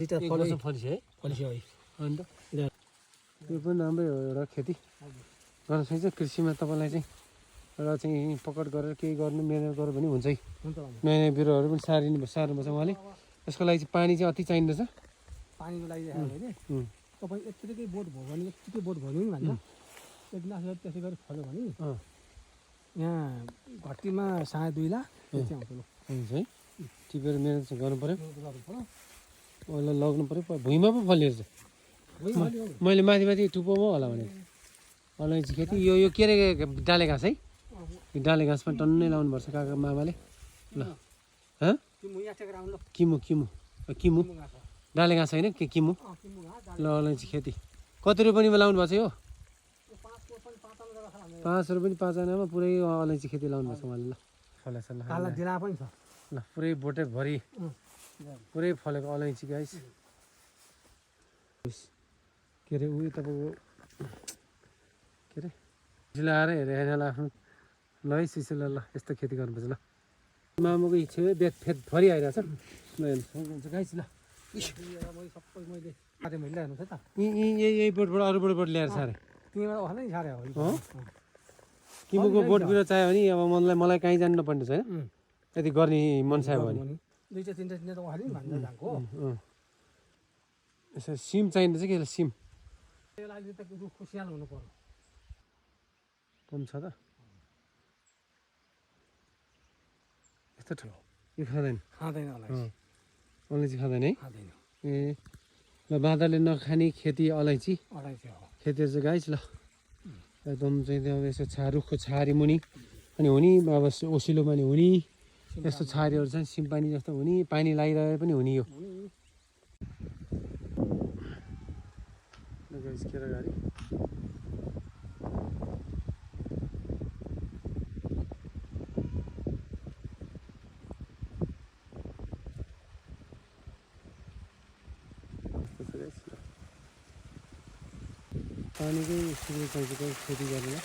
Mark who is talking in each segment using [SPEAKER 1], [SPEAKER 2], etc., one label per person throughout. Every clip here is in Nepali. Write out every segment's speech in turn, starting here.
[SPEAKER 1] फलिस है अन्त यो पनि राम्रै हो एउटा खेती गर्न सकिन्छ कृषिमा तपाईँलाई चाहिँ एउटा चाहिँ पकड गरेर केही गर्नु मेहनत गर्यो भने हुन्छ है नयाँ नयाँ बिरुवाहरू पनि सार्नुपर्छ उहाँले यसको लागि चाहिँ पानी चाहिँ अति चाहिँदछ
[SPEAKER 2] पानीको लागि होइन तपाईँ यत्तिकै बोट भयो भने यत्तिकै बोट भयो नि भन्छ एक लाख त्यसै गरी फल्यो भने यहाँ घट्टीमा 2.5 लाख त्यति आउँछ
[SPEAKER 1] हुन्छ है टिपेर मेहनत चाहिँ गर्नु पऱ्यो अहिले लग्नु पऱ्यो भुइँमा पो फलिएर चाहिँ मैले माथि माथि टुप्पोमा होला भने अलैँची खेती यो के अरे डाले घाँस है यो डाले घाँस पनि टन्नै लाउनुपर्छ काका मामाले ल किमु डाले घाँस होइन के किमु ल अलैँची खेती कति रुपियाँमा लाउनु भएको छ यो 5 रुपियाँ 5 आनामा पुरै अलैँची खेती लाउनुपर्छ उहाँले ल फलेछ ल पुरै बोटेभरि पुरै फलेको अलैँची गाइस के अरे उयो तपाईँको के अरे सिलाएर हेरेर आफ्नो ल है सिसिला ल यस्तो खेती गर्नुपर्छ ल मामाको इच्छा हो बेत फेद भरि आइरहेछ गाइस ल यही बोटबाट अरू बोटबाट ल्याएर सारे किमुको बोट बिरुवा चाहियो भने अब मलाई कहीँ जानु नपर्ने छैन यदि गर्ने मन चाहियो भने यसो सिम चाहिँदछ कि सिम पम्प छ त यस्तो ठुलो यो खाँदैन अलैँची खाँदैन है ए ल बाँदरले नखाने खेती अलैँची खेतीहरू चाहिँ गाइस ल एकदम चाहिँ त्यो यसो रुखको छारी मुनि अनि हुने अब ओसिलोमा नि हुने यस्तो छारीहरू चाहिँ सिमपानी जस्तो हुने पानी लगाइरहे पनि हुने यो केरा गाडी पानीकै सुविधा चाहिन्छ खेती गर्नुलाई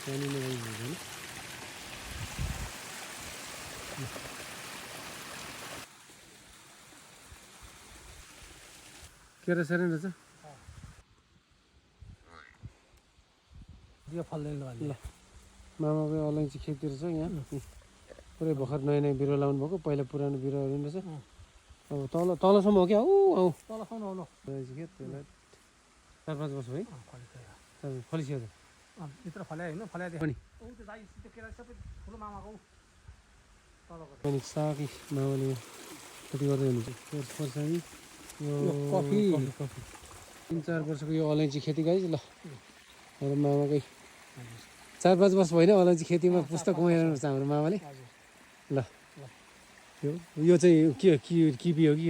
[SPEAKER 1] पानी नभई हुँदैन केरा सेरेन रहेछ
[SPEAKER 2] यो फल्दैन
[SPEAKER 1] ल मामाको अलैँची खेती रहेछ यहाँ पुरै भर्खर नयाँ नयाँ बिरुवा लाउनु भएको पहिला पुरानो बिरुवाहरू रहेछ अब तलसम्म हो क्या
[SPEAKER 2] तलसम्म हो
[SPEAKER 1] अलैँची खेत त्यसलाई 4-5 वर्ष है फलिसक्यो
[SPEAKER 2] भित्र फल्या होइन फल्याइदियो
[SPEAKER 1] पनि साकी मामाले खेती गर्दै हुनुहुन्छ खोर्सानी
[SPEAKER 2] कफी
[SPEAKER 1] 3-4 वर्षको यो अलैँची खेती गाइस ल हाम्रो मामाकै 4-5 वर्ष भएन अलैँची खेतीमा पुस्तक कमाइरहनुहुन्छ हाम्रो मामाले ल यो चाहिँ के किपी हो कि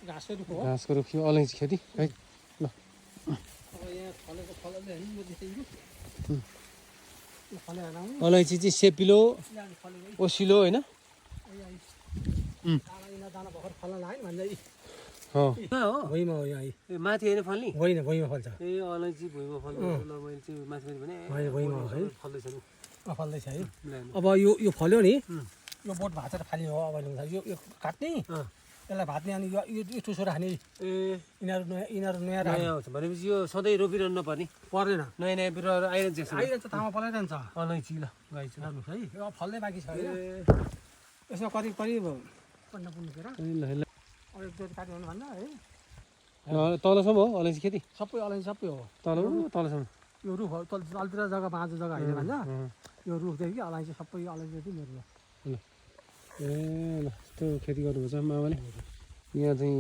[SPEAKER 1] घाँसको रुख यो अलैँची खेती है ल अलैँची चाहिँ सेपिलो ओसिलो होइन माथि होइन फल्ने
[SPEAKER 2] भुइँमा फल्छ
[SPEAKER 1] ए अलैँची भुइँमा फल्छ ल मैले चाहिँ माथि भने
[SPEAKER 2] फल्दैछ है अब यो फल्यो नि यो बोट भाँचेर फाल्ने हो अब यो काट्ने त्यसलाई भाँच्ने अनि यो टुसो राख्ने
[SPEAKER 1] ए
[SPEAKER 2] यिनीहरू नयाँ
[SPEAKER 1] आउँछ भनेपछि यो सधैँ रोपिरहनु नपर्ने
[SPEAKER 2] पर्दैन
[SPEAKER 1] नयाँ नयाँ बिरुवाहरू
[SPEAKER 2] आइरहन्छ तामा पलाइरहन्छ
[SPEAKER 1] अलैँची ल गाइस
[SPEAKER 2] हेर्नुहोस् है यो फल्दै बाँकी छ यसमा करिब 15 काट्यो भने भन्दा है
[SPEAKER 1] तलसम्म हो अलैँची खेती
[SPEAKER 2] सबै अलैँची सबै हो
[SPEAKER 1] तलसम्म
[SPEAKER 2] यो रुख हो तलतिर जग्गा 5 जग्गा होइन भन्छ यो रुखदेखि अलैँची सबै अलैँची चाहिँ मेरो
[SPEAKER 1] ल ए ल यस्तो खेती गर्नुपर्छ मामाले यहाँ चाहिँ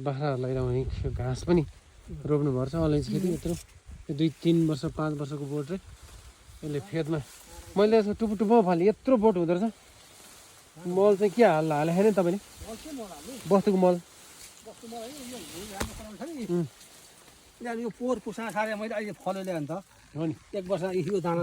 [SPEAKER 1] बाख्राहरूलाई लगाउने घाँस पनि रोप्नुपर्छ अलैँची खेती यत्रो 2-3 वर्ष 5 वर्षको बोट रे यसले फेदमा मैले यसको टुप्पो फालेँ यत्रो बोट हुँदो रहेछ मल चाहिँ के हालेको छैन तपाईँले बस्तुको मल
[SPEAKER 2] यो पोहोर पुसा सारे मैले अहिले फल्यो ल्याए अन्त
[SPEAKER 1] हो नि
[SPEAKER 2] 1 वर्ष यो दाना